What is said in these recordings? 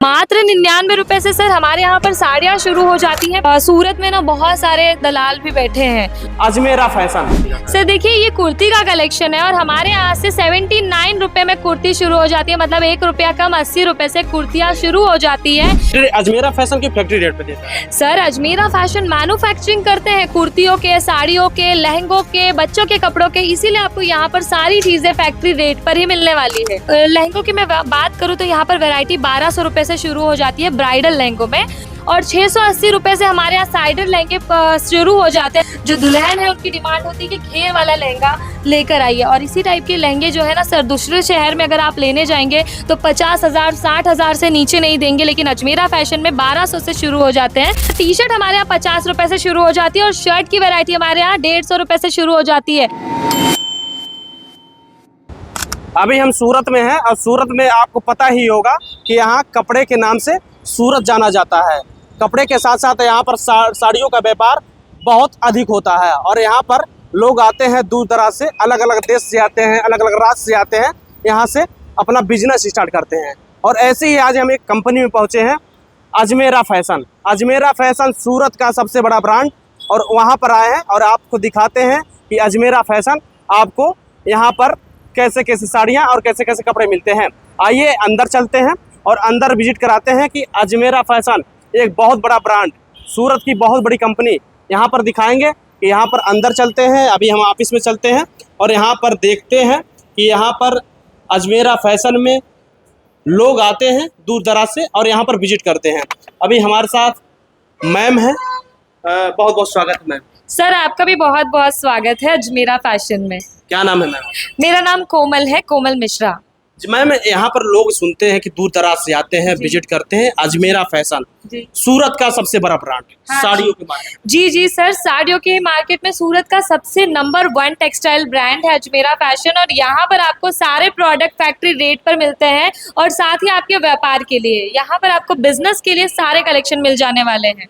मात्र 99 रुपए से सर हमारे यहाँ पर साड़ियाँ शुरू हो जाती हैं। सूरत में ना बहुत सारे दलाल भी बैठे हैं। अजमेरा फैशन सर देखिए ये कुर्ती का कलेक्शन है और हमारे यहाँ से 79 रुपए में कुर्ती शुरू हो जाती है, मतलब 1 रुपया कम 80 रुपए से कुर्तियाँ शुरू हो जाती है। अजमेरा फैशन की फैक्ट्री रेट पे देता है। सर अजमेरा फैशन मैन्युफैक्चरिंग करते हैं कुर्तियों के, साड़ियों के, लहंगों के, बच्चों के कपड़ों के, इसीलिए आपको यहाँ पर सारी चीजें फैक्ट्री रेट पर ही मिलने वाली है। लहंगों की मैं बात करूँ तो यहाँ पर वैरायटी 1200 रुपए से शुरू हो जाती है ब्राइडल लहंगों में, और 680 रुपए से हमारे यहाँ साइडर लहंगे शुरू हो जाते हैं। जो दुल्हन है उनकी डिमांड होती है कि घेर वाला लहंगा लेकर आइए, और इसी टाइप के लहंगे जो है ना सर दूसरे शहर में अगर आप लेने जाएंगे तो 50,000 60,000 से नीचे नहीं देंगे, लेकिन अजमेरा फैशन में 1200 से शुरू हो जाते हैं। टी शर्ट हमारे यहाँ 50 रुपए से शुरू हो जाती है और शर्ट की वैरायटी हमारे यहाँ 150 रुपए से शुरू हो जाती है। अभी हम सूरत में हैं और सूरत में आपको पता ही होगा कि यहाँ कपड़े के नाम से सूरत जाना जाता है। कपड़े के साथ साथ यहाँ पर साड़ियों का व्यापार बहुत अधिक होता है और यहाँ पर लोग आते हैं दूर दराज से, अलग अलग देश से आते हैं, अलग अलग राज्य से आते हैं, यहाँ से अपना बिजनेस स्टार्ट करते हैं। और ऐसे ही आज हम एक कंपनी में पहुँचे हैं, अजमेरा फैशन। अजमेरा फैशन सूरत का सबसे बड़ा ब्रांड, और वहाँ पर आए हैं और आपको दिखाते हैं कि अजमेरा फैशन आपको यहाँ पर कैसे कैसे साड़ियाँ और कैसे कैसे कपड़े मिलते हैं। आइए अंदर चलते हैं और अंदर विजिट कराते हैं कि अजमेरा फैशन एक बहुत बड़ा ब्रांड, सूरत की बहुत बड़ी कंपनी, यहाँ पर दिखाएंगे कि यहाँ पर अंदर चलते हैं। अभी हम ऑफिस में चलते हैं और यहाँ पर देखते हैं कि यहाँ पर अजमेरा फैशन में लोग आते हैं दूर दराज से और यहाँ पर विजिट करते हैं। अभी हमारे साथ मैम है, बहुत बहुत स्वागत मैम। सर आपका भी बहुत बहुत स्वागत है अजमेरा फैशन में। क्या नाम है मैम? मेरा नाम कोमल है, कोमल मिश्रा। मैम यहाँ पर लोग सुनते हैं कि दूर दराज से आते हैं, विजिट करते हैं। अजमेरा फैशन सूरत का सबसे बड़ा ब्रांड है साड़ियों के मार्केट। जी सर, साड़ियों के मार्केट में सूरत का सबसे नंबर 1 टेक्सटाइल ब्रांड है अजमेरा फैशन, और यहाँ पर आपको सारे प्रोडक्ट फैक्ट्री रेट पर मिलते हैं और साथ ही आपके व्यापार के लिए, यहाँ पर आपको बिजनेस के लिए सारे कलेक्शन मिल जाने वाले हैं।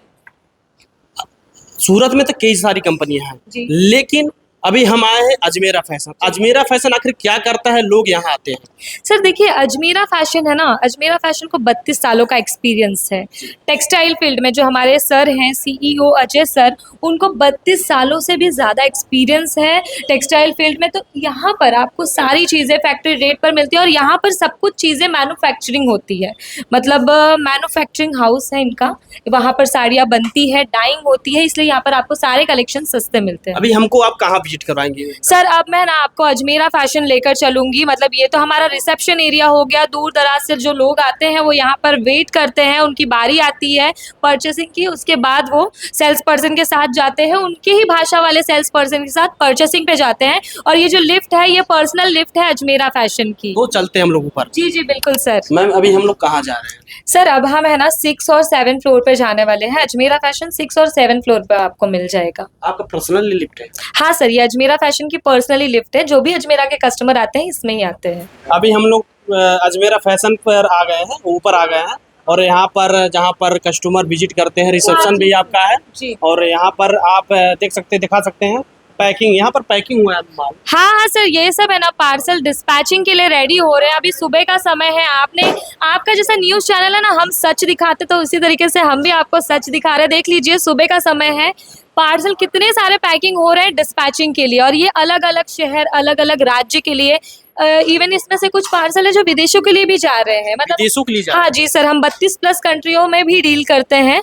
सूरत में तो कई सारी कंपनियां हैं, लेकिन अभी हम आए हैं अजमेरा फैशन। अजमेरा फैशन आखिर क्या करता है, लोग यहाँ आते हैं? सर देखिए अजमेरा फैशन है ना, अजमेरा फैशन को 32 सालों का एक्सपीरियंस है टेक्सटाइल फील्ड में। जो हमारे सर हैं CEO अजय सर, उनको 32 सालों से भी ज़्यादा एक्सपीरियंस है टेक्सटाइल फील्ड में। तो यहाँ पर आपको सारी चीज़ें फैक्ट्री रेट पर मिलती है और यहाँ पर सब कुछ चीज़ें मैन्युफैक्चरिंग होती है, मतलब मैन्युफैक्चरिंग हाउस है इनका, वहाँ पर साड़ियाँ बनती है, डाइंग होती है, इसलिए यहाँ पर आपको सारे कलेक्शन सस्ते मिलते हैं। अभी हमको आप कहाँ विजिट करवाएंगे? सर अब मैं ना आपको अजमेरा फैशन लेकर चलूंगी, मतलब ये तो हमारा रिसेप्शन एरिया हो गया। दूर दराज से जो लोग आते हैं वो यहाँ पर वेट करते हैं, उनकी बारी आती है परचेसिंग की, उसके बाद वो सेल्स पर्सन के साथ जाते हैं, उनकी ही भाषा वाले सेल्स पर्सन के साथ परचेसिंग पे जाते हैं। और ये जो लिफ्ट है ये पर्सनल लिफ्ट है अजमेरा फैशन की। तो चलते हैं हम लोग ऊपर। जी बिल्कुल सर। मैम अभी हम लोग कहाँ जा रहे हैं? सर अब हम है ना 6 और 7 फ्लोर पे जाने वाले हैं। अजमेरा फैशन 6 और 7 फ्लोर पे आपको मिल जाएगा। आपका पर्सनल लिफ्ट है? हाँ सर, ये अजमेरा फैशन की पर्सनली लिफ्ट है, जो भी अजमेरा के कस्टमर आते हैं इसमें ही आते हैं। अभी हम लोग अजमेरा फैशन पर आ गए हैं, ऊपर आ गए हैं, और यहाँ पर जहाँ पर कस्टमर विजिट करते हैं, रिसेप्शन भी आपका है जी। और यहाँ पर आप देख सकते हैं, दिखा सकते हैं पैकिंग, यहाँ पर पैकिंग हुआ है माल। हाँ सर, ये सब है ना पार्सल डिस्पैचिंग के लिए रेडी हो रहे हैं। अभी सुबह का समय है, आपका जैसा न्यूज़ चैनल है ना, हम सच दिखाते तो उसी तरीके से हम भी आपको सच दिखा रहे हैं। देख लीजिए सुबह का समय है, पार्सल कितने सारे पैकिंग हो रहे हैं डिस्पैचिंग के लिए, और ये अलग अलग शहर, अलग अलग राज्य के लिए। इवन इसमें से कुछ पार्सल है जो विदेशों के लिए भी जा रहे हैं, मतलब विदेशों के लिए जा रहे हैं। हाँ जी सर, हम 32+ कंट्रियों में भी डील करते हैं।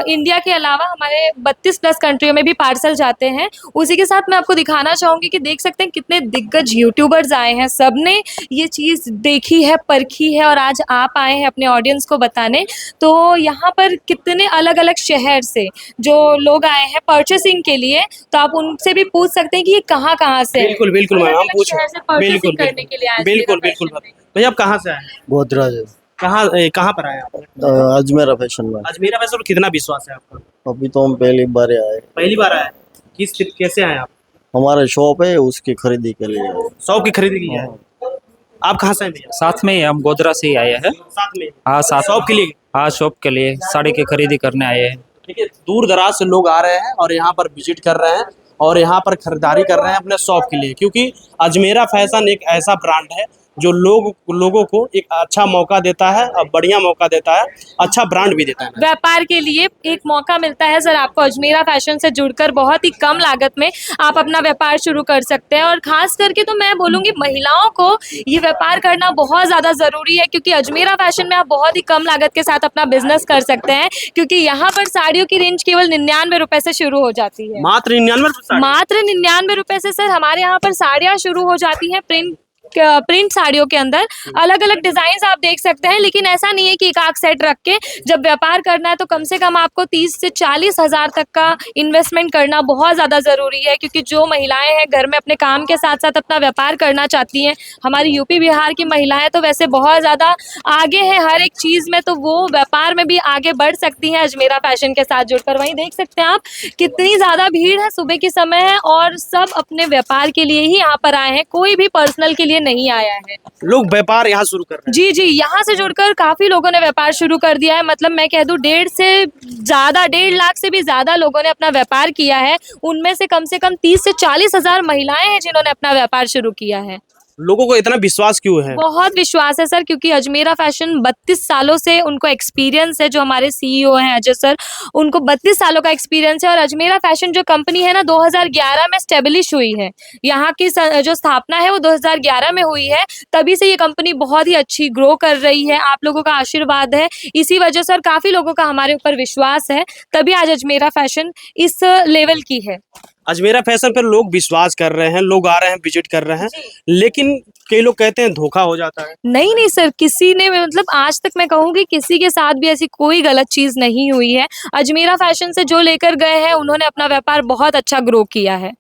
इंडिया के अलावा हमारे 32+ कंट्रियों में भी पार्सल जाते हैं। उसी के साथ मैं आपको दिखाना चाहूँगी कि देख सकते हैं कितने दिग्गज यूट्यूबर्स आए हैं, सबने ये चीज़ देखी है, परखी है, और आज आप आए हैं अपने ऑडियंस को बताने। तो यहाँ पर कितने अलग अलग शहर से जो लोग आए हैं परचेसिंग के लिए, तो आप उनसे भी पूछ सकते हैं कि ये कहाँ कहाँ से। बिल्कुल बिल्कुल मैम, हम पूछ बिल्कुल भैया, आप कहाँ से आए? गोदराज। कहाँ पर आए आप? अजमेरा फैशन में। अजमेरा फैशन कितना विश्वास है आपका? अभी तो हम पहली बार आए। पहली बार आए? कैसे आए आप? हमारे शॉप है, उसकी खरीदी के लिए। शॉप की खरीदी की है। आप कहाँ से आए भैया? साथ में हम गोदरा से ही आए हैं। साथ में? हाँ साथ। शॉप के लिए? हाँ शॉप के लिए साड़ी की खरीदी करने आए हैं। ठीक है, दूर दराज से लोग आ रहे हैं और यहाँ पर विजिट कर रहे हैं और यहाँ पर खरीदारी कर रहे हैं अपने शॉप के लिए, क्योंकि अजमेरा फैशन एक ऐसा ब्रांड है जो लोगों को एक अच्छा मौका देता है और बढ़िया मौका देता है, अच्छा ब्रांड भी देता है। व्यापार के लिए एक मौका मिलता है सर आपको अजमेरा फैशन से जुड़कर, बहुत ही कम लागत में आप अपना व्यापार शुरू कर सकते हैं। और खास करके तो मैं बोलूँगी महिलाओं को ये व्यापार करना बहुत ज़्यादा ज़रूरी है, क्योंकि अजमेरा फैशन में आप बहुत ही कम लागत के साथ अपना बिजनेस कर सकते हैं, क्योंकि यहाँ पर साड़ियों की रेंज केवल 99 रुपए से शुरू हो जाती है। मात्र 99 मात्र 99 रुपए से सर हमारे यहाँ पर साड़ियाँ शुरू हो जाती हैं। प्रिंट साड़ियों के अंदर अलग अलग डिजाइन आप देख सकते हैं, लेकिन ऐसा नहीं है कि एक आध सेट रख के जब व्यापार करना है तो कम से कम आपको 30 से 40 हजार तक का इन्वेस्टमेंट करना बहुत ज़्यादा ज़रूरी है, क्योंकि जो महिलाएं हैं घर में अपने काम के साथ साथ अपना व्यापार करना चाहती हैं, हमारी यूपी बिहार की महिलाएं तो वैसे बहुत ज़्यादा आगे हैं हर एक चीज़ में, तो वो व्यापार में भी आगे बढ़ सकती हैं अजमेरा फैशन के साथ जुड़कर। वहीं देख सकते हैं आप कितनी ज़्यादा भीड़ है, सुबह की समय है और सब अपने व्यापार के लिए ही यहाँ पर आए हैं, कोई भी पर्सनल के लिए नहीं आया है। लोग व्यापार यहाँ शुरू कर रहे हैं। जी जी, यहाँ से जुड़कर काफी लोगों ने व्यापार शुरू कर दिया है। मतलब मैं कह दूं 1.5 लाख से भी ज्यादा लोगों ने अपना व्यापार किया है। उनमें से कम 30 से 40 हजार महिलाएं हैं जिन्होंने अपना व्यापार शुरू किया है। लोगों को इतना विश्वास क्यों है? बहुत विश्वास है सर, क्योंकि अजमेरा फैशन 32 सालों से उनको एक्सपीरियंस है। जो हमारे सीईओ हैं अजय सर, उनको 32 सालों का एक्सपीरियंस है। और अजमेरा फैशन जो कंपनी है ना 2011 में स्टेब्लिश हुई है। यहाँ की जो स्थापना है वो 2011 में हुई है। तभी से ये कंपनी बहुत ही अच्छी ग्रो कर रही है। आप लोगों का आशीर्वाद है, इसी वजह से और काफी लोगों का हमारे ऊपर विश्वास है, तभी आज अजमेरा फैशन इस लेवल की है। अजमेरा फैशन पर लोग विश्वास कर रहे हैं, लोग आ रहे हैं, विजिट कर रहे हैं, लेकिन कई लोग कहते हैं धोखा हो जाता है। नहीं सर, किसी ने मतलब आज तक मैं कहूँगी किसी के साथ भी ऐसी कोई गलत चीज नहीं हुई है। अजमेरा फैशन से जो लेकर गए हैं उन्होंने अपना व्यापार बहुत अच्छा ग्रो किया है।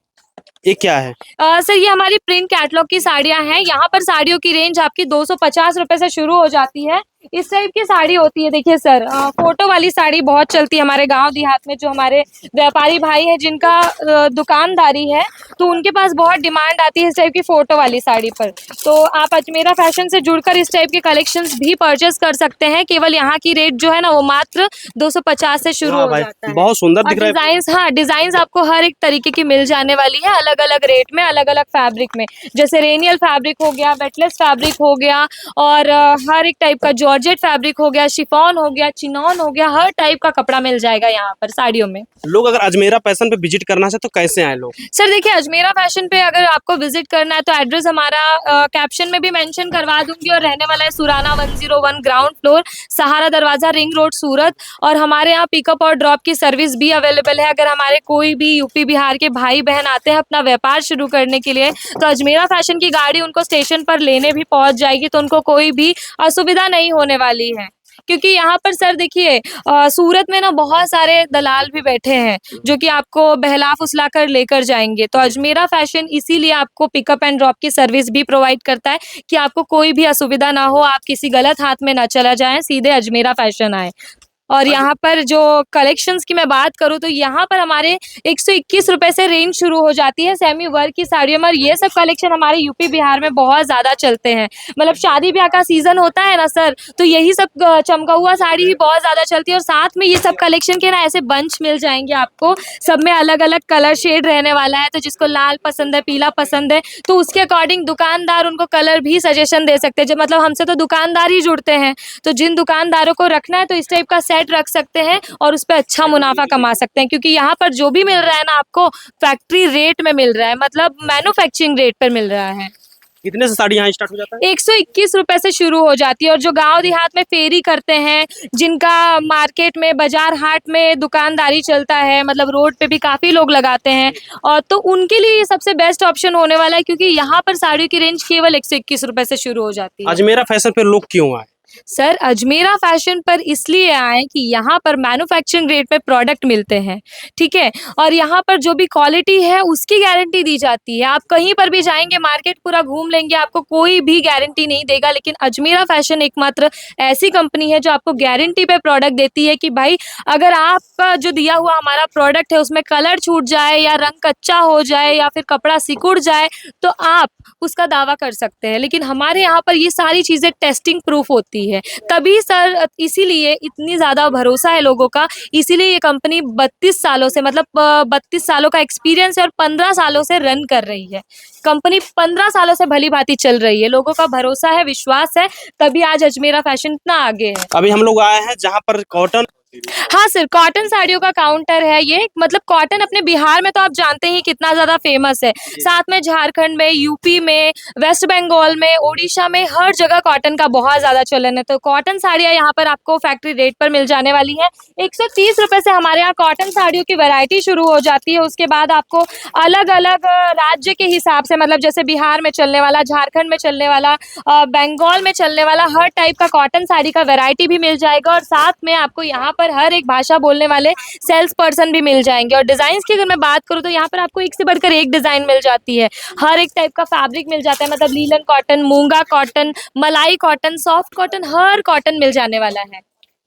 ये क्या है? सर ये हमारी प्रिंट कैटलॉग की साड़ियाँ हैं। यहाँ पर साड़ियों की रेंज आपकी 250 रुपए से शुरू हो जाती है। इस टाइप की साड़ी होती है, देखिए सर, फोटो वाली साड़ी बहुत चलती है हमारे गांव देहात में। जो हमारे व्यापारी भाई हैं जिनका दुकानदारी है, तो उनके पास बहुत डिमांड आती है इस टाइप की फोटो वाली साड़ी पर। तो आप अजमेरा फैशन से जुड़कर इस टाइप के कलेक्शंस भी परचेस कर सकते हैं। केवल यहाँ की रेट जो है ना वो मात्र 250 से शुरू हो जाता है। बहुत सुंदर दिख रहा है। डिजाइन, हाँ डिजाइन आपको हर एक तरीके की मिल जाने वाली है, अलग अलग रेट में, अलग अलग फैब्रिक में। जैसे रेनियल फैब्रिक हो गया, वेटलेस फैब्रिक हो गया, और हर एक टाइप का जॉर्जेट फैब्रिक हो गया, शिफॉन हो गया, चिनॉन हो गया, हर टाइप का कपड़ा मिल जाएगा यहाँ पर साड़ियों में। लोग अगर अजमेरा फैशन पे विजिट करना चाहे तो कैसे आए लोग? सर देखिए, अजमेरा फैशन पे अगर आपको विजिट करना है तो एड्रेस हमारा कैप्शन में भी मेंशन करवा दूंगी, और रहने वाला है सुराना 101 ग्राउंड फ्लोर, सहारा दरवाजा, रिंग रोड, सूरत। और हमारे यहाँ पिकअप और ड्रॉप की सर्विस भी अवेलेबल है। अगर हमारे कोई भी यूपी बिहार के भाई बहन आते हैं अपना व्यापार शुरू करने के लिए, तो अजमेरा फैशन की गाड़ी उनको स्टेशन पर लेने भी पहुंच जाएगी, तो उनको कोई भी असुविधा नहीं होने वाली है। क्योंकि यहाँ पर सर देखिए, सूरत में ना बहुत सारे दलाल भी बैठे हैं जो कि आपको बहला फुसला कर लेकर जाएंगे। तो अजमेरा फैशन इसीलिए आपको पिकअप एंड ड्रॉप की सर्विस भी प्रोवाइड करता है कि आपको कोई भी असुविधा ना हो, आप किसी गलत हाथ में ना चला जाएं, सीधे अजमेरा फैशन आए। और यहाँ पर जो कलेक्शंस की मैं बात करूँ तो यहाँ पर हमारे 121 रुपए से रेंज शुरू हो जाती है सेमी वर्क की साड़ियों में। और ये सब कलेक्शन हमारे यूपी बिहार में बहुत ज़्यादा चलते हैं। मतलब शादी ब्याह का सीजन होता है ना सर, तो यही सब चमका हुआ साड़ी ही बहुत ज़्यादा चलती है। और साथ में ये सब कलेक्शन के ना ऐसे बंच मिल जाएंगे आपको, सब में अलग अलग कलर शेड रहने वाला है। तो जिसको लाल पसंद है, पीला पसंद है, तो उसके अकॉर्डिंग दुकानदार उनको कलर भी सजेशन दे सकते हैं। जब मतलब हमसे तो दुकानदार ही जुड़ते हैं, तो जिन दुकानदारों को रखना है तो इस टाइप का सेट रख सकते हैं और उस पर अच्छा मुनाफा कमा सकते हैं। क्योंकि यहाँ पर जो भी मिल रहा है ना आपको फैक्ट्री रेट में मिल रहा है, मतलब मैन्युफैक्चरिंग रेट पर मिल रहा है। कितने से साड़ी यहाँ स्टार्ट हो जाता है? 121 रुपए से शुरू हो जाती है। और जो गांव देहात में फेरी करते हैं, जिनका मार्केट में, बाजार हाट में दुकानदारी चलता है, मतलब रोड पे भी काफ़ी लोग लगाते हैं, और तो उनके लिए ये सबसे बेस्ट ऑप्शन होने वाला है। क्योंकि यहाँ पर साड़ियों की रेंज केवल 121 रुपए से शुरू हो जाती है। अजमेरा फैशन पे लोग क्यों आए? सर अजमेरा फैशन पर इसलिए आए कि यहाँ पर मैन्युफैक्चरिंग रेट पे प्रोडक्ट मिलते हैं, ठीक है। और यहाँ पर जो भी क्वालिटी है उसकी गारंटी दी जाती है। आप कहीं पर भी जाएंगे, मार्केट पूरा घूम लेंगे, आपको कोई भी गारंटी नहीं देगा। लेकिन अजमेरा फैशन एकमात्र ऐसी कंपनी है जो आपको गारंटी पे प्रोडक्ट देती है कि भाई अगर आपका जो दिया हुआ हमारा प्रोडक्ट है उसमें कलर छूट जाए, या रंग कच्चा हो जाए, या फिर कपड़ा सिकुड़ जाए, तो आप उसका दावा कर सकते हैं। लेकिन हमारे यहाँ पर ये सारी चीज़ें टेस्टिंग प्रूफ होती है। रही है। तभी सर इसीलिए इतनी ज़्यादा भरोसा है लोगों का, इसीलिए ये कंपनी 32 सालों से मतलब 32 सालों का एक्सपीरियंस है और 15 सालों से रन कर रही है। कंपनी 15 सालों से भली भांति चल रही है, लोगों का भरोसा है, विश्वास है, तभी आज अजमेरा फैशन इतना आगे है। अभी हम लोग आए हैं जहाँ पर कॉटन, हाँ सर, कॉटन साड़ियों का काउंटर है ये। मतलब कॉटन अपने बिहार में तो आप जानते ही कितना ज्यादा फेमस है, साथ में झारखंड में, यूपी में, वेस्ट बंगाल में, ओडिशा में, हर जगह कॉटन का बहुत ज्यादा चलन है। तो कॉटन साड़ियाँ यहाँ पर आपको फैक्ट्री रेट पर मिल जाने वाली है। 130 रुपए से हमारे यहाँ कॉटन साड़ियों की वैरायटी शुरू हो जाती है। उसके बाद आपको अलग अलग राज्य के हिसाब से, मतलब जैसे बिहार में चलने वाला, झारखंड में चलने वाला, बंगाल में चलने वाला, हर टाइप का कॉटन साड़ी का वैरायटी भी मिल जाएगा। और साथ में आपको यहाँ पर हर एक भाषा बोलने वाले सेल्स पर्सन भी मिल जाएंगे। और डिजाइन की अगर मैं बात करूँ तो यहाँ पर आपको एक से बढ़कर एक डिजाइन मिल जाती है, हर एक टाइप का फैब्रिक मिल जाता है। मतलब लीलन कॉटन, मूंगा कॉटन, मलाई कॉटन, सॉफ्ट कॉटन, हर कॉटन मिल जाने वाला है।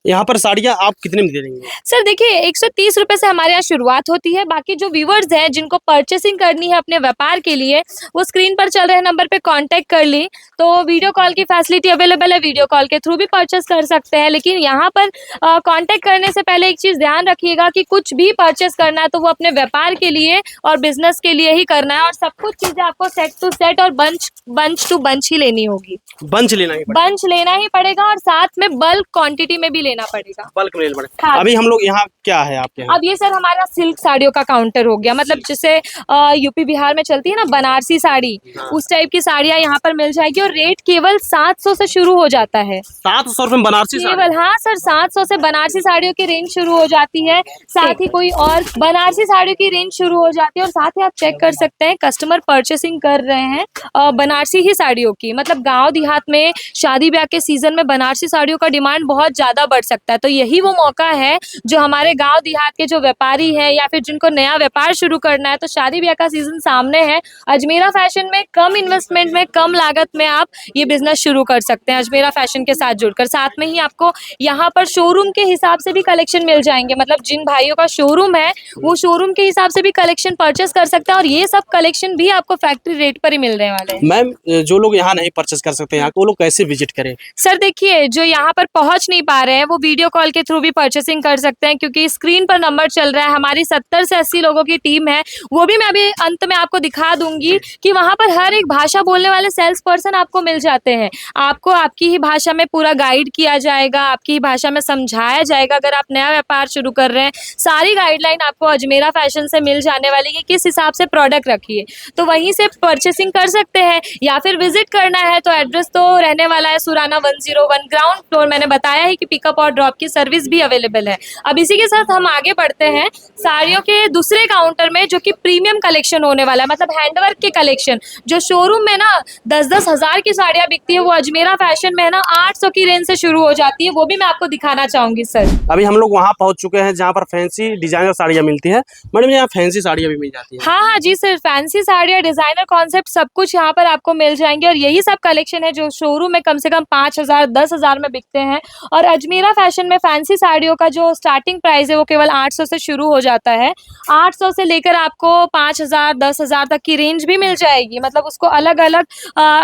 यहाँ पर साड़ियाँ आप कितने में दे रही हैं? सर देखिए, 130 रुपए से हमारे यहाँ शुरुआत होती है। बाकी जो व्यूवर्स हैं जिनको परचेसिंग करनी है अपने व्यापार के लिए, वो स्क्रीन पर चल रहे नंबर पे कांटेक्ट कर ली तो वीडियो कॉल की फैसिलिटी अवेलेबल है, वीडियो कॉल के थ्रू भी परचेस कर सकते हैं। लेकिन यहाँ पर कांटेक्ट करने से पहले एक चीज़ ध्यान रखिएगा कि कुछ भी परचेस करना है तो वो अपने व्यापार के लिए और बिजनेस के लिए ही करना है। और सब कुछ चीज़ें आपको सेट टू सेट और बंच टू बंच ही लेनी होगी। बंच लेना ही पड़ेगा। बंच लेना ही पड़ेगा और साथ में बल्क क्वांटिटी में भी लेना पड़ेगा। बल्क में लेना पड़ेगा। हाँ। अभी हम लोग यहाँ क्या है आपके यहाँ? अब ये सर हमारा सिल्क साड़ियों का काउंटर हो गया। मतलब जैसे यूपी बिहार में चलती है ना बनारसी साड़ी, उस टाइप की साड़ियाँ यहाँ पर मिल जाएगी। और रेट केवल 700 से शुरू हो जाता है। 700 रुपए में बनारसी साड़ी? केवल, हाँ सर, 700 से बनारसी साड़ियों की रेंज शुरू हो जाती है। साथ ही कोई और बनारसी साड़ियों की रेंज शुरू हो जाती है। और साथ ही आप चेक कर सकते हैं कस्टमर परचेसिंग कर रहे हैं बनारसी ही साड़ियों की। मतलब गांव देहात में शादी ब्याह के सीजन में बनारसी साड़ियों का डिमांड बहुत ज्यादा बढ़ सकता है। तो यही वो मौका है जो हमारे गांव देहात के जो व्यापारी हैं या फिर जिनको नया व्यापार शुरू करना है, तो शादी ब्याह का सीजन सामने है, अजमेरा फैशन में कम इन्वेस्टमेंट में, कम लागत में आप ये बिजनेस शुरू कर सकते हैं अजमेरा फैशन के साथ जुड़कर। साथ में ही आपको यहाँ पर शोरूम के हिसाब से भी कलेक्शन मिल जाएंगे। मतलब जिन भाइयों का शोरूम है वो शोरूम के हिसाब से भी कलेक्शन परचेस कर सकते हैं। और ये सब कलेक्शन भी आपको फैक्ट्री रेट पर ही मिलने वाले हैं। मैम, जो लोग यहाँ नहीं परचेस कर सकते यहाँ, वो लोग कैसे विजिट करें? सर देखिए, जो यहाँ पर पहुंच नहीं पा रहे हैं वो वीडियो कॉल के थ्रू भी परचेसिंग कर सकते हैं, क्योंकि स्क्रीन पर नंबर चल रहा है। हमारी 70 से 80 लोगों की टीम है, वो भी मैं अभी अंत में आपको दिखा दूंगी कि वहाँ पर हर एक भाषा बोलने वाले सेल्स पर्सन आपको मिल जाते हैं। आपको आपकी ही भाषा में पूरा गाइड किया जाएगा, आपकी ही भाषा में समझाया जाएगा। अगर आप नया व्यापार शुरू कर रहे हैं, सारी गाइडलाइन आपको अजमेरा फैशन से मिल जाने वाली है, किस हिसाब से प्रोडक्ट रखिए, तो वहीं से परचेसिंग कर सकते हैं। या फिर विजिट करना है तो एड्रेस तो रहने वाला है सुराना 101 ग्राउंड फ्लोर। मैंने बताया है कि पिकअप और ड्रॉप की सर्विस भी अवेलेबल है। अब इसी के साथ हम आगे बढ़ते हैं साड़ियों के दूसरे काउंटर में, जो कि प्रीमियम कलेक्शन होने वाला है। मतलब हैंडवर्क के कलेक्शन जो शोरूम में ना 10-10 हज़ार की साड़ियाँ बिकती है, वो अजमेरा फैशन में है ना 800 की रेंज से शुरू हो जाती है। वो भी मैं आपको दिखाना चाहूंगी सर। अभी हम लोग वहाँ पहुँच चुके हैं जहाँ पर फैंसी डिजाइनर साड़ियाँ मिलती है। मैडम, यहाँ फैंसी साड़ियाँ भी मिल जाती है? हाँ हाँ जी सर, फैंसी साड़ियाँ, डिजाइनर कॉन्सेप्ट सब कुछ यहाँ पर आपको मिल जाएंगे। और यही सब कलेक्शन है जो शोरूम में कम से कम 5,000 10,000 में बिकते हैं। और अजमेरा फैशन में फैंसी साड़ियों का जो स्टार्टिंग प्राइस है वो केवल 800 से शुरू हो जाता है। 800 से लेकर आपको 5,000 10,000 तक की रेंज भी मिल जाएगी। मतलब उसको अलग अलग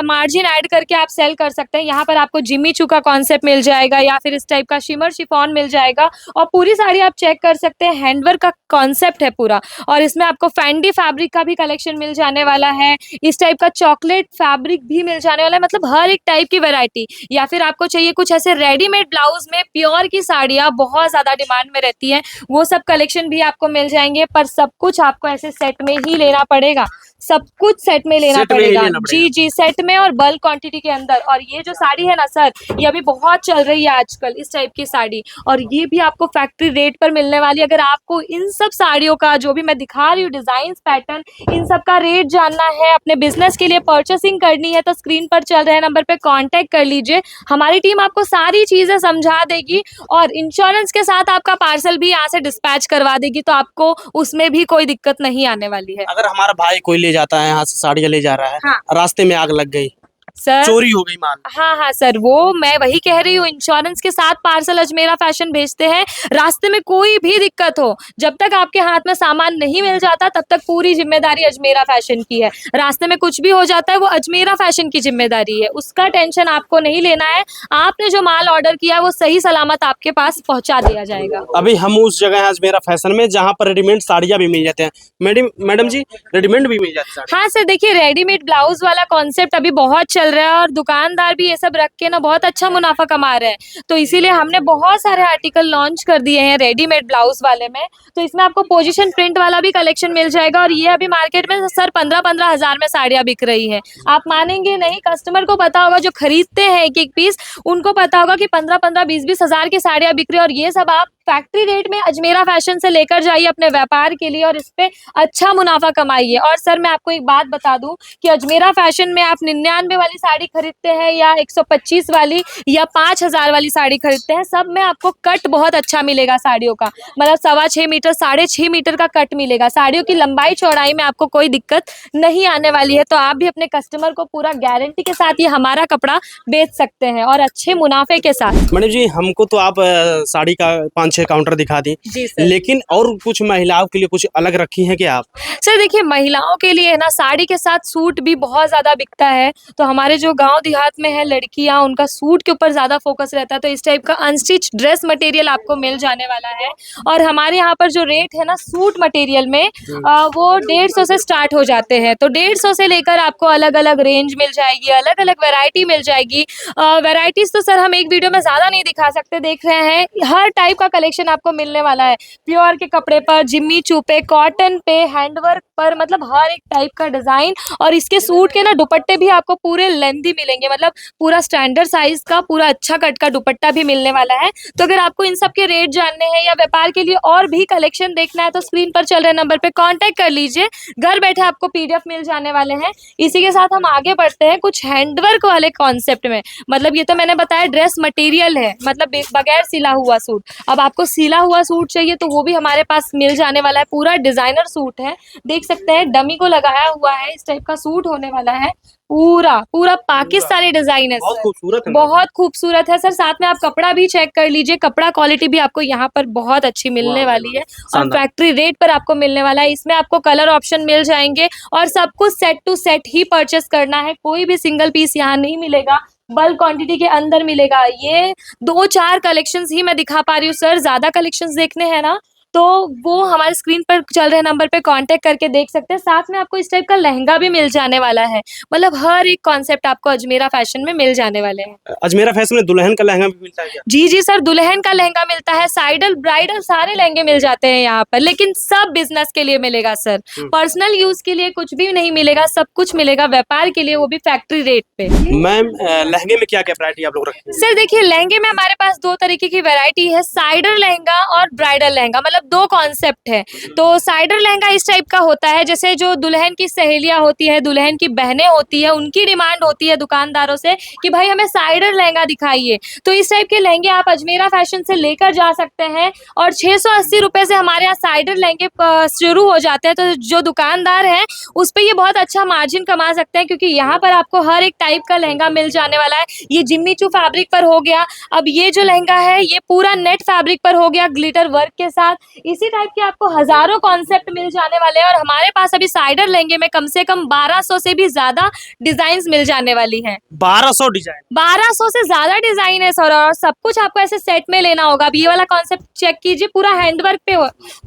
मार्जिन ऐड करके आप सेल कर सकते हैं। यहाँ पर आपको जिमी चू का कॉन्सेप्ट मिल जाएगा या फिर इस टाइप का शिमर शिफॉन मिल जाएगा। और पूरी साड़ी आप चेक कर सकते हैं, हैंडवर्क का कॉन्सेप्ट है पूरा। और इसमें आपको फैंडी फैब्रिक का भी कलेक्शन मिल जाने वाला है, इस टाइप का चॉकलेट फैब्रिक भी मिल जाने वाला है। मतलब हर एक टाइप की वैरायटी। या फिर आपको चाहिए कुछ ऐसे रेडीमेड ब्लाउज में प्योर की साड़ियाँ बहुत ज्यादा डिमांड में रहती हैं, वो सब कलेक्शन भी आपको मिल जाएंगे। पर सब कुछ आपको ऐसे सेट में ही लेना पड़ेगा, सब कुछ सेट में लेना पड़ेगा। जी जी, सेट में और बल्क क्वांटिटी के अंदर। और ये जो साड़ी है ना सर, ये अभी बहुत चल रही है आजकल इस टाइप की साड़ी, और ये भी आपको फैक्ट्री रेट पर मिलने वाली है। अगर आपको इन सब साड़ियों का जो भी मैं दिखा रही हूँ डिजाइन पैटर्न, इन सब का रेट जानना है, अपने बिजनेस के लिए परचेसिंग करनी है, तो स्क्रीन पर चल रहे नंबर पे कांटेक्ट कर लीजिए। हमारी टीम आपको सारी चीजें समझा देगी और इंश्योरेंस के साथ आपका पार्सल भी यहाँ से डिस्पैच करवा देगी, तो आपको उसमें भी कोई दिक्कत नहीं आने वाली है। अगर हमारा भाई कोई ले जाता है यहाँ से साड़ियाँ ले जा रहा है, हाँ। रास्ते में आग लग गई सर चोरी हो गई माल। हाँ हाँ सर, वो मैं वही कह रही हूँ, इंश्योरेंस के साथ पार्सल अजमेरा फैशन भेजते हैं। रास्ते में कोई भी दिक्कत हो, जब तक आपके हाथ में सामान नहीं मिल जाता तब तक पूरी जिम्मेदारी अजमेरा फैशन की है। रास्ते में कुछ भी हो जाता है वो अजमेरा फैशन की जिम्मेदारी है, उसका टेंशन आपको नहीं लेना है। आपने जो माल ऑर्डर किया वो सही सलामत आपके पास पहुंचा दिया जाएगा। अभी हम उस जगह हैं अजमेरा फैशन में जहाँ पर रेडीमेड साड़ियाँ भी मिल जाते हैं। मैडम जी, रेडीमेड भी मिल जाती है? हाँ सर, देखिए रेडीमेड ब्लाउज वाला कॉन्सेप्ट अभी बहुत चल रहा है और दुकानदार भी ये सब रख के ना बहुत अच्छा मुनाफा कमा रहे हैं। तो इसीलिए हमने बहुत सारे आर्टिकल लॉन्च कर दिए हैं रेडीमेड ब्लाउज वाले में। तो इसमें आपको पोजीशन प्रिंट वाला भी कलेक्शन मिल जाएगा और ये अभी मार्केट में सर 15-15 हजार में साड़ियाँ बिक रही हैं। आप मानेंगे नहीं, कस्टमर को पता होगा, जो खरीदते हैं एक एक पीस, उनको पता होगा कि 15-15, 20-20 हजार की साड़ियाँ बिक रही है। और ये सब आप फैक्ट्री रेट में अजमेरा फैशन से लेकर जाइए अपने व्यापार के लिए और इस पे अच्छा मुनाफा कमाइए। और सर मैं आपको एक बात बता दूं कि अजमेरा फैशन में आप 99 वाली साड़ी खरीदते हैं या 125 वाली या 5000 वाली साड़ी खरीदते हैं, सब में आपको कट बहुत अच्छा मिलेगा साड़ियों का। मतलब 6.25 मीटर 6.5 मीटर का कट मिलेगा। साड़ियों की लंबाई चौड़ाई में आपको कोई दिक्कत नहीं आने वाली है। तो आप भी अपने कस्टमर को पूरा गारंटी के साथ ये हमारा कपड़ा बेच सकते हैं और अच्छे मुनाफे के साथ। मैडम जी, हमको तो आप साड़ी का 5-6 काउंटर दिखा दी, जी सर। लेकिन और कुछ महिलाओं के लिए कुछ अलग रखी हैं क्या आप? सर देखिए, महिलाओं के लिए ना साड़ी के साथ सूट भी बहुत ज़्यादा बिकता है। तो हमारे जो गांव देहात में है लड़कियां, उनका सूट के ऊपर ज़्यादा फोकस रहता है। तो इस टाइप का अनस्टिच ड्रेस मटेरियल आपको मिल जाने वाला है। और हमारे यहाँ पर जो रेट है ना सूट मटेरियल में, वो 150 से स्टार्ट हो जाते हैं। तो 150 से लेकर आपको अलग अलग रेंज मिल जाएगी, अलग अलग वैरायटी मिल जाएगी। वैरायटीज़ तो सर हम एक वीडियो में ज़्यादा नहीं दिखा सकते, देख रहे हैं हर टाइप का कलेक्शन आपको मिलने वाला है। प्योर के कपड़े पर, जिम्मी चू पे, कॉटन पे, हैंडवर्क पर, मतलब हर एक टाइप का डिजाइन। और इसके सूट के ना दुपट्टे भी आपको पूरे लेंथी मिलेंगे, मतलब पूरा स्टैंडर्ड साइज का पूरा अच्छा कट का दुपट्टा भी मिलने वाला है। तो अगर आपको इन सब के रेट जानने हैं या व्यापार के लिए और भी कलेक्शन देखना है तो स्क्रीन पर चल रहे नंबर पे कांटेक्ट कर लीजिए। घर बैठे आपको PDF मिल जाने वाले हैं। इसी के साथ हम आगे बढ़ते हैं कुछ हैंडवर्क वाले कॉन्सेप्ट में। मतलब ये तो मैंने बताया ड्रेस मटेरियल है, मतलब बगैर सिला हुआ सूट। अब आपको सिला हुआ सूट चाहिए तो वो भी हमारे पास मिल जाने वाला है। पूरा डिजाइनर सूट है, देख सकते हैं डमी को लगाया हुआ है, इस टाइप का सूट होने वाला है। पूरा पूरा पाकिस्तानी डिजाइन है बहुत सर, खूबसूरत है। बहुत खूबसूरत है सर। साथ में आप कपड़ा भी चेक कर लीजिए, कपड़ा क्वालिटी भी आपको यहाँ पर बहुत अच्छी मिलने वाली है और शानदार। फैक्ट्री रेट पर आपको मिलने वाला है। इसमें आपको कलर ऑप्शन मिल जाएंगे और सब कुछ सेट टू सेट ही परचेस करना है। कोई भी सिंगल पीस यहाँ नहीं मिलेगा, बल्क क्वांटिटी के अंदर मिलेगा। ये 2-4 कलेक्शंस ही मैं दिखा पा रही हूँ सर, ज्यादा कलेक्शंस देखने हैं ना तो वो हमारे स्क्रीन पर चल रहे नंबर पे कांटेक्ट करके देख सकते हैं। साथ में आपको इस टाइप का लहंगा भी मिल जाने वाला है। मतलब हर एक कॉन्सेप्ट आपको अजमेरा फैशन में मिल जाने वाले हैं। अजमेरा फैशन में दुल्हन का लहंगा भी मिलता है क्या? जी जी सर, दुल्हन का लहंगा मिलता है, साइडल ब्राइडल सारे लहंगे मिल जाते हैं यहाँ पर। लेकिन सब बिजनेस के लिए मिलेगा सर, पर्सनल यूज के लिए कुछ भी नहीं मिलेगा। सब कुछ मिलेगा व्यापार के लिए, वो भी फैक्ट्री रेट पे। मैम, लहंगे में क्या क्या वैरायटी आप लोग रखते हैं? सर देखिए, लहंगे में हमारे पास 2 तरीके की वैरायटी है, साइडर लहंगा और ब्राइडल लहंगा। मतलब 2 कॉन्सेप्ट है। तो साइडर लहंगा इस टाइप का होता है, जैसे जो दुल्हन की सहेलियां होती है, दुल्हन की बहनें होती है, उनकी डिमांड होती है दुकानदारों से कि भाई हमें साइडर लहंगा दिखाइए। तो इस टाइप के लहंगे आप अजमेरा फैशन से लेकर जा सकते हैं और 680 रुपए से हमारे यहाँ साइडर लहंगे शुरू हो जाते हैं। तो जो दुकानदार है उस पर ये बहुत अच्छा मार्जिन कमा सकते हैं, क्योंकि यहाँ पर आपको हर एक टाइप का लहंगा मिल जाने वाला है। ये जिम्मी चू फैब्रिक पर हो गया। अब ये जो लहंगा है ये पूरा नेट फैब्रिक पर हो गया, ग्लिटर वर्क के साथ। इसी टाइप के आपको हजारों कॉन्सेप्ट मिल जाने वाले हैं और हमारे पास अभी साइडर लहंगे में कम से कम 1200 से भी ज्यादा डिजाइन मिल जाने वाली हैं। 1200 डिजाइन? 1200 से ज्यादा डिजाइन है सर, और सब कुछ आपको ऐसे सेट में लेना होगा। अब ये वाला कॉन्सेप्ट चेक कीजिए, पूरा हैंडवर्क पे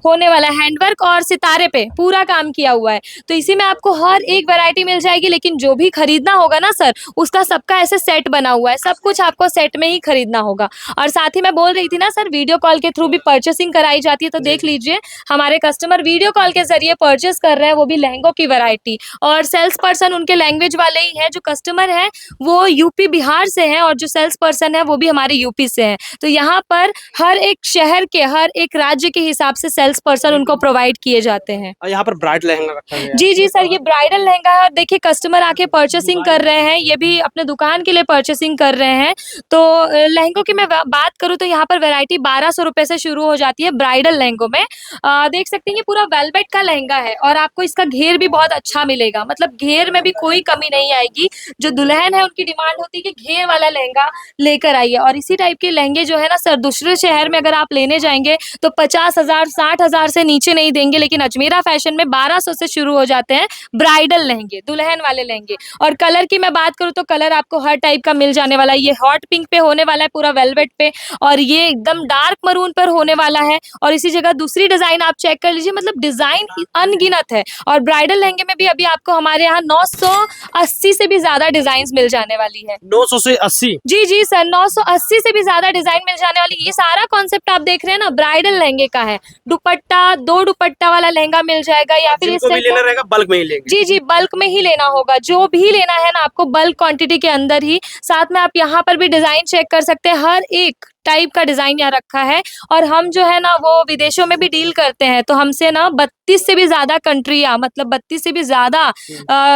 होने वाला है, हैंडवर्क और सितारे पे पूरा काम किया हुआ है। तो इसी में आपको हर एक वैरायटी मिल जाएगी, लेकिन जो भी खरीदना होगा ना सर, उसका सबका ऐसे सेट बना हुआ है, सब कुछ आपको सेट में ही खरीदना होगा। और साथ ही मैं बोल रही थी ना सर, वीडियो कॉल के थ्रू भी परचेसिंग कराई जाती है। तो देख लीजिए, हमारे कस्टमर वीडियो कॉल के जरिए परचेस कर रहे हैं, वो भी लहंगों की वैरायटी। और सेल्स पर्सन उनके लैंग्वेज वाले ही हैं। जो कस्टमर है वो यूपी बिहार से हैं और जो सेल्स पर्सन है वो भी हमारे यूपी से हैं। तो यहाँ पर हर एक शहर के, हर एक राज्य के हिसाब से सेल्स पर्सन उनको प्रोवाइड किए जाते हैं। और यहाँ पर ब्राइड लहंगा रखा गया है। जी जी सर, ये ब्राइडल लहंगा है और देखिए कस्टमर आके परचेसिंग कर रहे हैं, ये भी अपने दुकान के लिए परचेसिंग कर रहे हैं। तो लहंगों की मैं बात करूँ तो यहाँ पर वैरायटी 1200 रुपए से शुरू हो जाती है ब्राइडल लहंगों में देख सकते हैं ये पूरा वेलवेट का लहंगा है और आपको इसका घेर भी बहुत अच्छा मिलेगा, मतलब घेर में भी कोई कमी नहीं आएगी। जो दुल्हन है उनकी डिमांड होती है कि घेर वाला लहंगा लेकर आइए, और इसी टाइप के लहंगे जो है ना सर दूसरे शहर में अगर आप लेने जाएंगे तो 50,000 60,000 से नीचे नहीं देंगे, लेकिन अजमेरा फैशन में 1200 से शुरू हो जाते हैं ब्राइडल लहंगे, दुल्हन वाले लहंगे। और कलर की मैं बात करूँ तो कलर आपको हर टाइप का मिल जाने वाला है। ये हॉट पिंक पे होने वाला है पूरा वेलवेट पे, और ये एकदम डार्क मरून पर होने वाला है। और इसी जगह दूसरी डिजाइन आप चेक कर लीजिए, मतलब डिजाइन अनगिनत है। और ब्राइडल लहंगे में भी अभी आपको हमारे यहाँ 980 से भी ज्यादा डिजाइन मिल जाने वाली है। 900 से 80? जी जी सर, 980 से भी ज्यादा डिजाइन मिल जाने वाली। ये सारा कॉन्सेप्ट आप देख रहे हैं ना ब्राइडल लहंगे का है। दुपट्टा 2 दुपट्टा वाला लहंगा मिल जाएगा, या फिर जिनको भी लेना रहेगा बल्क में ही लेंगे? जी जी बल्क में ही लेना होगा, जो भी लेना है ना आपको बल्क क्वांटिटी के अंदर ही। साथ में आप यहाँ पर भी डिजाइन चेक कर सकते हैं, हर एक टाइप का डिजाइन यहाँ रखा है। और हम जो है ना वो विदेशों में भी डील करते हैं, तो हमसे ना 32 से भी ज्यादा कंट्रियां, मतलब 32 से भी ज्यादा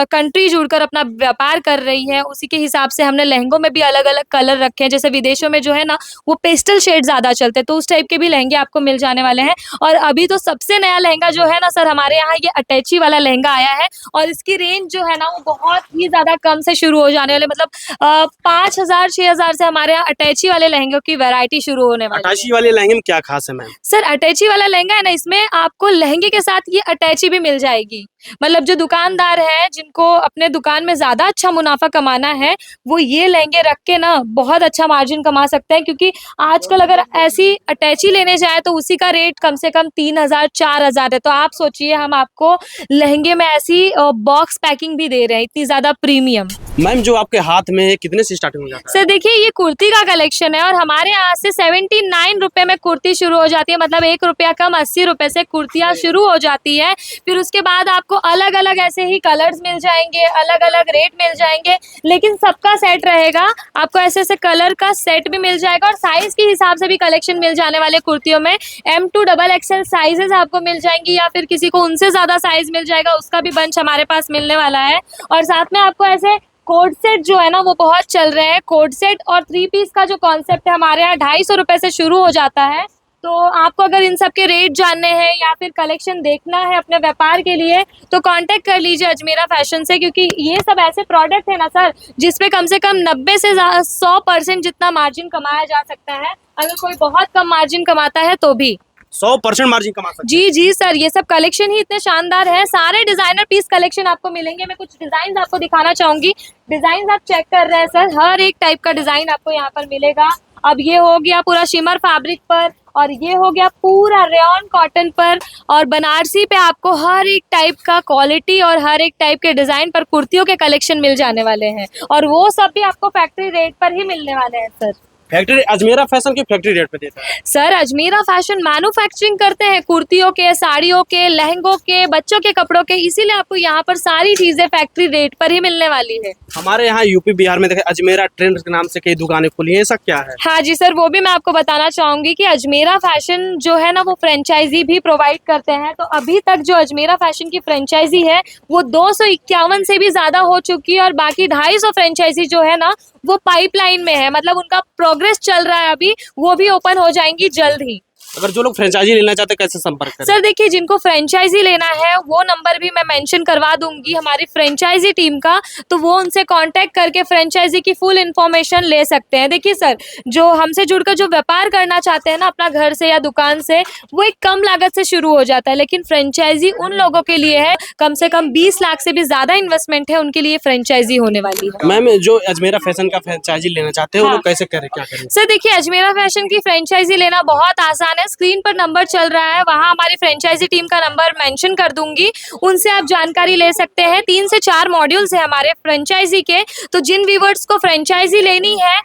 कंट्री जुड़कर अपना व्यापार कर रही है। उसी के हिसाब से हमने लहंगों में भी अलग अलग कलर रखे हैं। जैसे विदेशों में जो है ना वो पेस्टल शेड ज्यादा चलते हैं, तो उस टाइप के भी लहंगे आपको मिल जाने वाले हैं। और अभी तो सबसे नया लहंगा जो है ना सर हमारे यहाँ ये अटैची वाला लहंगा आया है, और इसकी रेंज जो है ना वो बहुत ही ज्यादा कम से शुरू हो जाने वाले, मतलब 5,000 6,000 से हमारे यहाँ अटैची वाले लहंगों की वैरायटी शुरू होने वाली है। अटैची वाले लहंगे में क्या खास है मैम? सर अटैची वाला लहंगा है ना, इसमें आपको लहंगे के साथ ये अटैची भी मिल जाएगी। मतलब जो दुकानदार है जिनको अपने दुकान में ज्यादा अच्छा मुनाफा कमाना है, वो ये लहंगे रख के ना बहुत अच्छा मार्जिन कमा सकते हैं। क्योंकि आजकल अगर ऐसी अटैची लेने जाए तो उसी का रेट कम से कम 3,000 4,000 है। तो आप सोचिए हम आपको लहंगे में ऐसी बॉक्स पैकिंग भी दे रहे हैं, इतनी ज्यादा प्रीमियम। मैम जो आपके हाथ में है कितने से स्टार्टिंग हो जाता है? सर देखिए ये कुर्ती का कलेक्शन है, और हमारे यहाँ से 79 रुपए में कुर्ती शुरू हो जाती है, मतलब 1 रुपया कम 80 रुपए से कुर्तियाँ शुरू हो जाती है। फिर उसके बाद आपको अलग अलग ऐसे ही कलर्स मिल जाएंगे, अलग अलग रेट मिल जाएंगे, लेकिन सबका सेट रहेगा। आपको ऐसे ऐसे कलर का सेट भी मिल जाएगा, और साइज के हिसाब से भी कलेक्शन मिल जाने वाले कुर्तियों में। M2 XXL साइजेस आपको मिल जाएंगी, या फिर किसी को उनसे ज्यादा साइज मिल जाएगा, उसका भी बंच हमारे पास मिलने वाला है। और साथ में आपको ऐसे कोड सेट जो है ना वो बहुत चल रहे हैं। कोड सेट और 3 पीस का जो कॉन्सेप्ट है हमारे यहाँ 250 रुपए से शुरू हो जाता है। तो आपको अगर इन सब के रेट जानने हैं या फिर कलेक्शन देखना है अपने व्यापार के लिए, तो कांटेक्ट कर लीजिए अजमेरा फैशन से, क्योंकि ये सब ऐसे प्रोडक्ट है ना सर जिसपे कम से कम 90 से 100% जितना मार्जिन कमाया जा सकता है। अगर कोई बहुत कम मार्जिन कमाता है तो भी 100% मार्जिन कमा सकते जी जी सर। ये सब कलेक्शन ही इतने शानदार है, सारे डिजाइनर पीस कलेक्शन आपको मिलेंगे। मैं कुछ डिजाइन आपको दिखाना चाहूंगी। डिजाइन आप चेक कर रहे हैं सर, हर एक टाइप का डिजाइन आपको यहाँ पर मिलेगा। अब ये हो गया पूरा शिमर फैब्रिक पर, और ये हो गया पूरा रेयॉन कॉटन पर, और बनारसी पे आपको हर एक टाइप का क्वालिटी और हर एक टाइप के डिजाइन पर कुर्तियों के कलेक्शन मिल जाने वाले हैं, और वो सब भी आपको फैक्ट्री रेट पर ही मिलने वाले हैं सर। फैक्ट्री अजमेरा फैशन की फैक्ट्री रेट पे देता है सर अजमेरा फैशन मैन्युफैक्चरिंग करते हैं कुर्तियों के, साड़ियों के, लहंगों के, बच्चों के कपड़ों के, इसीलिए आपको यहाँ पर सारी चीजें फैक्ट्री रेट पर ही मिलने वाली है। हमारे यहाँ यूपी बिहार में देखे अजमेरा ट्रेंड्स के नाम से कई दुकानें खुली हैं, ऐसा क्या है? हाँ जी सर, वो भी मैं आपको बताना चाहूंगी कि अजमेरा फैशन जो है ना वो फ्रेंचाइजी भी प्रोवाइड करते हैं। तो अभी तक जो अजमेरा फैशन की फ्रेंचाइजी है वो 251 से भी ज्यादा हो चुकी है, और बाकी 250 फ्रेंचाइजी जो है ना वो पाइपलाइन में है, मतलब उनका प्रोग्रेस चल रहा है अभी, वो भी ओपन हो जाएंगी जल्द ही। अगर जो लोग फ्रेंचाइजी लेना चाहते हैं कैसे संपर्क करें? सर देखिए जिनको फ्रेंचाइजी लेना है वो नंबर भी मैं मेंशन करवा दूंगी हमारी फ्रेंचाइजी टीम का, तो वो उनसे कांटेक्ट करके फ्रेंचाइजी की फुल इन्फॉर्मेशन ले सकते हैं। देखिए सर जो हमसे जुड़कर जो व्यापार करना चाहते हैं ना अपना घर से या दुकान से, वो एक कम लागत से शुरू हो जाता है, लेकिन फ्रेंचाइजी उन लोगों के लिए है कम से कम 20 लाख से भी ज्यादा इन्वेस्टमेंट है, उनके लिए फ्रेंचाइजी होने वाली है। मैम जो अजमेरा फैशन का फ्रेंचाइजी लेना चाहते हैं वो लोग कैसे करें, क्या करें? सर देखिए अजमेरा फैशन की फ्रेंचाइजी लेना बहुत आसान है। स्क्रीन पर नंबर चल रहा है, वहां हमारी फ्रेंचाइजी टीम का नंबर मेंशन कर दूंगी, उनसे आप जानकारी ले सकते हैं। 3 से 4 मॉड्यूल्स है हमारे फ्रेंचाइजी के, तो जिन व्यूवर्स को फ्रेंचाइजी लेनी है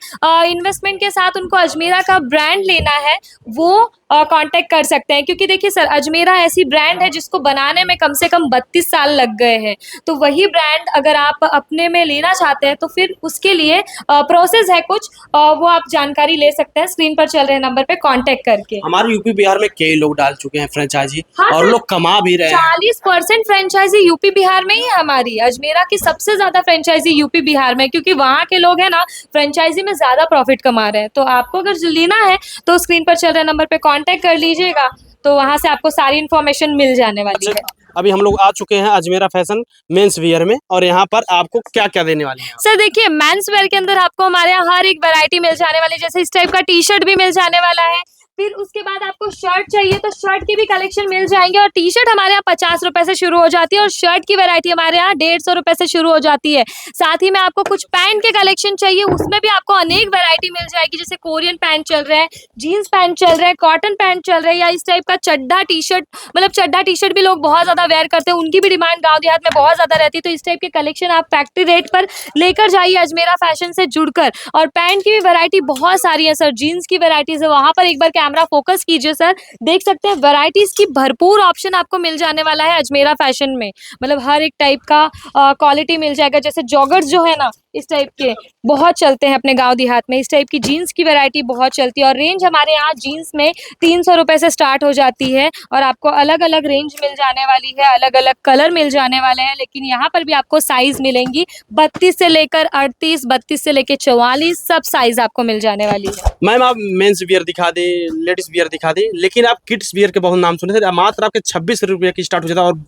इन्वेस्टमेंट के साथ, उनको अजमेरा का ब्रांड लेना है, वो कांटेक्ट कर सकते हैं। क्योंकि देखिए सर अजमेरा ऐसी ब्रांड है जिसको बनाने में कम से कम 32 साल लग गए हैं, तो वही ब्रांड अगर आप अपने में लेना चाहते हैं तो फिर उसके लिए प्रोसेस है कुछ, वो आप जानकारी ले सकते हैं स्क्रीन पर चल रहे नंबर पे कांटेक्ट करके। हमारे यूपी बिहार में कई लोग डाल चुके हैं फ्रेंचाइजी, हाँ और सर, लोग कमा भी रहे हैं। 40% फ्रेंचाइजी यूपी बिहार में ही है हमारी। अजमेरा की सबसे ज्यादा फ्रेंचाइजी यूपी बिहार में, क्योंकि वहाँ के लोग हैं ना फ्रेंचाइजी में ज्यादा प्रॉफिट कमा रहे हैं। तो आपको अगर लेना है तो स्क्रीन पर चल रहे नंबर पे कांटेक्ट कर लीजिएगा, तो वहाँ से आपको सारी इन्फॉर्मेशन मिल जाने वाली है। अभी हम लोग आ चुके हैं अजमेरा फैशन मेंस वियर में, और यहाँ पर आपको क्या क्या देने वाली है? सर देखिए, मेंस वेयर के अंदर आपको हमारे यहाँ हर एक वैरायटी मिल जाने वाली है। जैसे इस टाइप का टी शर्ट भी मिल जाने वाला है। फिर उसके बाद आपको शर्ट चाहिए तो शर्ट की भी कलेक्शन मिल जाएंगे, और टी शर्ट हमारे यहाँ 50 रुपए से शुरू हो जाती है, और शर्ट की वैरायटी हमारे यहाँ 150 रुपए से शुरू हो जाती है। साथ ही में आपको कुछ पैंट के कलेक्शन चाहिए, उसमें भी आपको अनेक वैरायटी मिल जाएगी। जैसे कोरियन पैंट चल रहा है, जीन्स पैंट चल रहा है, कॉटन पैंट चल रहा है, या इस टाइप का चड्ढा टी शर्ट, मतलब चड्ढा टी शर्ट भी लोग बहुत ज्यादा वेयर करते हैं, उनकी भी डिमांड गाँव देहात में बहुत ज्यादा रहती है। तो इस टाइप के कलेक्शन आप फैक्ट्री रेट पर लेकर जाइए अजमेरा फैशन से जुड़कर। और पैंट की भी वैरायटी बहुत सारी है सर, जीन्स की वैरायटीज है, वहां पर एक बार कैमरा फोकस कीजिए सर, देख सकते हैं वैरायटीज की भरपूर ऑप्शन आपको मिल जाने वाला है अजमेरा फैशन में। मतलब हर एक टाइप का क्वालिटी मिल जाएगा। जैसे जॉगर्स जो है ना, इस टाइप के बहुत चलते हैं अपने गांव देहात में। इस टाइप की जीन्स की वैरायटी बहुत चलती है, और रेंज हमारे यहाँ जीन्स में 300 रुपए से स्टार्ट हो जाती है, और आपको अलग अलग रेंज मिल जाने वाली है, अलग अलग कलर मिल जाने वाले हैं। लेकिन यहाँ पर भी आपको साइज मिलेंगी 32 से लेकर 38, 32 से लेकर 44, सब साइज आपको मिल जाने वाली है। मैम आप मेंस वियर दिखा दे, लेडीज वियर दिखा दे, लेकिन आप किड्स वियर के बहुत नाम सुने थे। मात्र आपके 26 रुपये की स्टार्ट हो जाता है, और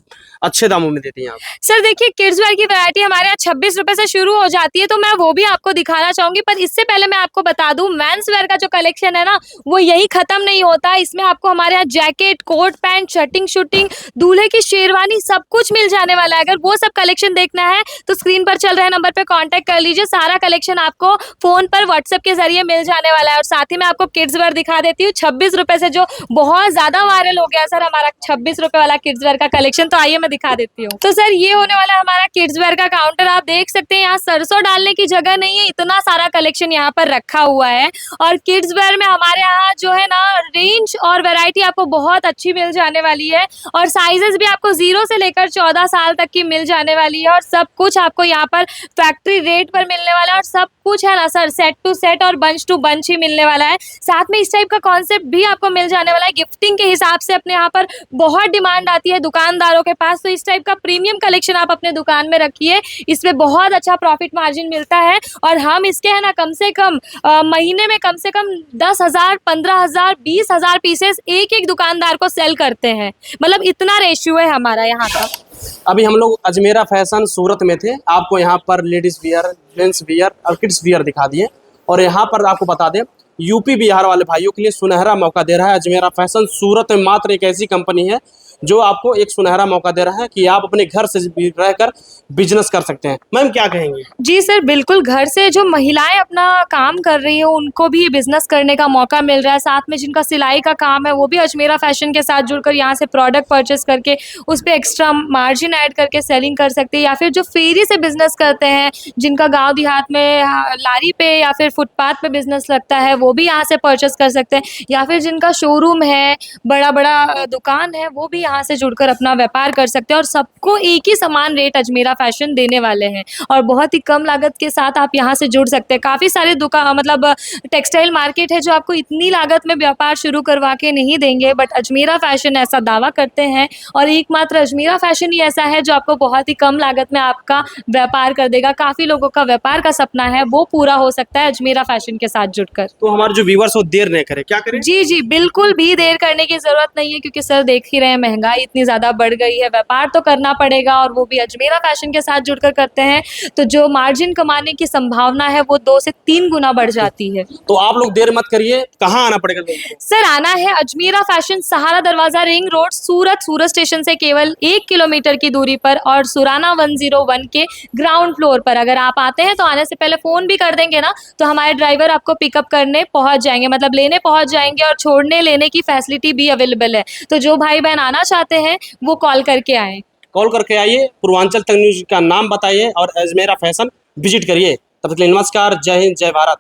अच्छे दामों में देती हैं आप। सर देखिए, किड्स वेयर की वैरायटी हमारे यहाँ 26 रुपए से शुरू हो जाती है, तो मैं वो भी आपको दिखाना चाहूंगी। पर इससे पहले मैं आपको बता दूं, मेंस वेयर का जो कलेक्शन है ना, वो यही खत्म नहीं होता। इसमें आपको हमारे यहाँ jacket, coat pant, shirting, suiting, दूल्हे की शेरवानी, सब कुछ मिल जाने वाला है। अगर वो सब कलेक्शन देखना है तो स्क्रीन पर चल रहे नंबर पे कांटेक्ट कर लीजिए। सारा कलेक्शन आपको फोन पर व्हाट्सएप के जरिए मिल जाने वाला है। और साथ ही मैं आपको किड्स वेयर दिखा देती हूँ 26 रुपए से, जो बहुत ज्यादा वायरल हो गया सर हमारा 26 रुपए वाला किड्स वेयर का कलेक्शन। तो आइए मैं दिखा देती हूँ। तो सर ये होने वाला हमारा किड्स वेयर का काउंटर। आप देख सकते हैं यहाँ सरसों डालने की जगह नहीं है, इतना सारा कलेक्शन यहाँ पर रखा हुआ है। और किड्स वेयर में हमारे यहाँ जो है ना, रेंज और वैरायटी आपको बहुत अच्छी मिल जाने वाली है, और साइजेस भी आपको 0 से लेकर 14 साल तक की मिल जाने वाली है। और सब कुछ आपको यहाँ पर फैक्ट्री रेट पर मिलने वाला है, और सब कुछ है ना सर, सेट टू सेट और बंच टू बंच ही मिलने वाला है। साथ में इस टाइप का कॉन्सेप्ट भी आपको मिल जाने वाला है। गिफ्टिंग के हिसाब से अपने यहाँ पर बहुत डिमांड आती है दुकानदारों के पास, तो इस टाइप का प्रीमियम कलेक्शन आप अपने दुकान में रखिए, इसमें बहुत अच्छा प्रॉफिट मार्जिन मिलता है। और हम इसके है ना कम से कम महीने में कम से कम 10,000, 15,000, 20,000 पीसेस एक एक दुकानदार को सेल करते हैं। मतलब इतना रेशियो है हमारा यहाँ का। अभी हम लोग अजमेरा फैशन सूरत में थे, आपको यहाँ पर लेडीज वियर, जेंट्स वियर और किड्स वियर दिखा दिए। और यहाँ पर आपको बता दें, यूपी बिहार वाले भाइयों के लिए सुनहरा मौका दे रहा है अजमेरा फैशन सूरत में। मात्र एक ऐसी कंपनी है जो आपको एक सुनहरा मौका दे रहा है कि आप अपने घर से रहकर बिजनेस कर सकते हैं। मैम क्या कहेंगी? जी सर, बिल्कुल, घर से जो महिलाएं अपना काम कर रही है उनको भी बिजनेस करने का मौका मिल रहा है। साथ में जिनका सिलाई का काम है वो भी अजमेरा फैशन के साथ जुड़कर यहाँ से प्रोडक्ट परचेस करके उस पर एक्स्ट्रा मार्जिन ऐड करके सेलिंग कर सकते हैं। या फिर जो फेरी से बिजनेस करते हैं, जिनका गाँव देहात में लारी पे या फिर फुटपाथ पे बिजनेस लगता है, वो भी यहाँ से परचेस कर सकते हैं। या फिर जिनका शोरूम है, बड़ा बड़ा दुकान है, वो भी यहाँ से जुड़कर अपना व्यापार कर सकते हैं। और सबको एक ही समान रेट अजमेरा फैशन देने वाले हैं, और बहुत ही कम लागत के साथ आप यहाँ से जुड़ सकते हैं। काफ़ी सारे दुकान, मतलब टेक्सटाइल मार्केट है जो आपको इतनी लागत में व्यापार शुरू करवा के नहीं देंगे, बट अजमेरा फैशन ऐसा दावा करते हैं। और एकमात्र अजमेरा फैशन ही ऐसा है जो आपको बहुत ही कम लागत में आपका व्यापार कर देगा। काफ़ी लोगों का व्यापार का सपना है, वो पूरा हो सकता है अजमेरा फैशन के साथ जुड़कर। तो हमारे जो व्यूअर्स वो देर नहीं करें, क्या करें? जी जी, बिल्कुल भी देर करने की जरूरत नहीं है, क्योंकि सर देख ही रहे हैं महंगाई इतनी ज्यादा बढ़ गई है। व्यापार तो करना पड़ेगा, और वो भी अजमेरा फैशन के साथ जुड़कर करते हैं, तो जो मार्जिन कमाने की संभावना है वो 2 से 3 गुना बढ़ जाती है। तो आप लोग देर मत करिए, कहाँ आना पड़ेगा लोगों को? सर आना है अजमेरा फैशन, सहारा दरवाजा, रिंग रोड, सूरत स्टेशन से केवल 1 किलोमीटर की दूरी पर, और सुराना 101 के ग्राउंड फ्लोर पर। अगर आप आते हैं तो आने से पहले फोन भी कर देंगे ना, तो हमारे ड्राइवर आपको पिकअप करने पहुंच जाएंगे, मतलब लेने पहुंच जाएंगे, और छोड़ने लेने की फैसिलिटी भी अवेलेबल है। तो जो भाई बहन आना चाहते हैं वो कॉल करके आए। कॉल करके आइए, पूर्वांचल तक न्यूज का नाम बताइए और अजमेरा फैशन विजिट करिए। तब तक के लिए नमस्कार, जय हिंद, जय भारत।